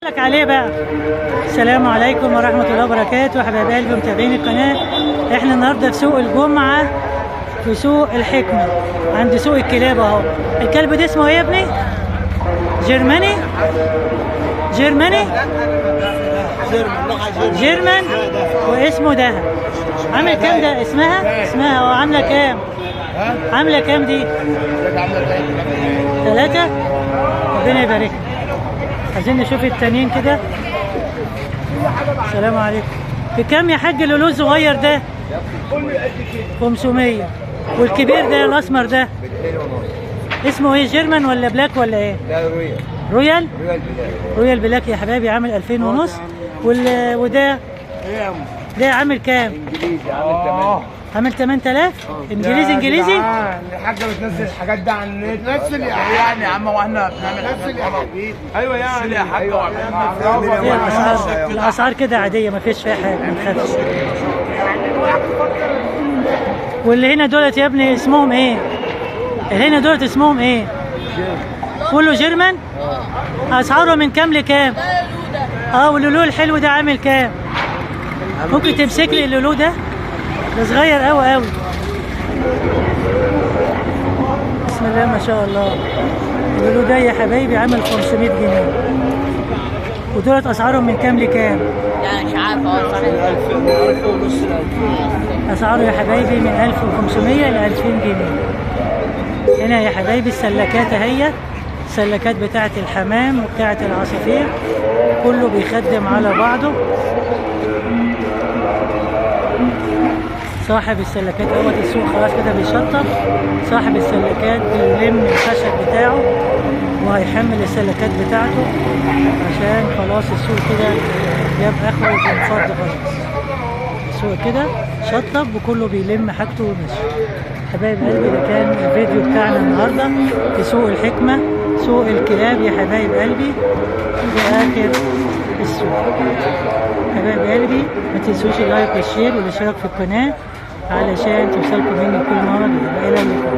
لك عليه بقى. السلام عليكم ورحمة الله وبركاته حبايب قلبي متابعين القناة. احنا النهارده في سوق الجمعة في سوق الحكمة عند سوق الكلاب اهو. الكلب ده اسمه ايه يا ابني؟ جيرماني؟ جيرماني؟ جيرمان واسمه ده. عامل كام ده؟ اسمها اه عاملة كام؟ عاملة كام دي؟ 3. ربنا يبارك. عايزين نشوف التانيين كده. السلام عليكم. بكام يا حاج اللولو الصغير ده؟ 500. والكبير ده الاسمر ده اسمه ايه؟ جيرمان ولا بلاك ولا ايه؟ لا رويال. رويال؟ رويال بلاك. رويال بلاك يا حبايبي عامل 2000 ونص. وده ده عامل كام؟ انجليزي عامل 8. عامل 8000 انجليزي؟ الحاجه بتنزل الحاجات دي على النت. بتنزل يعني يا عم واحنا بنعمل حاجات. ايوه يعني يا حاج. الاسعار كده عاديه ما فيش فيها حاجه ما تخافش. واللي هنا دولت يا ابني اسمهم ايه؟ اللي هنا دولت اسمهم ايه؟ كله جيرمان؟ اسعاره من كام لكام؟ واللولو الحلو ده عامل كام؟ ممكن تمسك لي اللولو ده؟ ده صغير قوي قوي. بسم الله ما شاء الله. اللولو ده يا حبايبي عامل 500 جنيه. ودولت اسعارهم من كام لكام؟ لا مش عارفه صحيح. 1000 ونص. اسعاره يا حبايبي من 1500 ل 2000 جنيه. هنا يا حبايبي السلكات اهي، السلكات بتاعه الحمام وبتاعه العصافير، كله بيخدم على بعضه. صاحب السلكات اهوت السوق خلاص كده بيشطب. صاحب السلكات بيلم الخشب بتاعه وهيحمل السلكات بتاعته عشان خلاص السوق كده جاب اخره وبينفض خلاص. السوق كده شطب وكله بيلم حاجته ومشي. حبايب قلبي ده كان الفيديو بتاعنا النهارده في سوق الحكمة، سوق الكلاب يا حبايب قلبي. ده اخر السوق. حبايب قلبي ما تنسوش اللايك والشير والاشتراك في القناة علشان توصلكم مني كل مرة. الى اللقاء.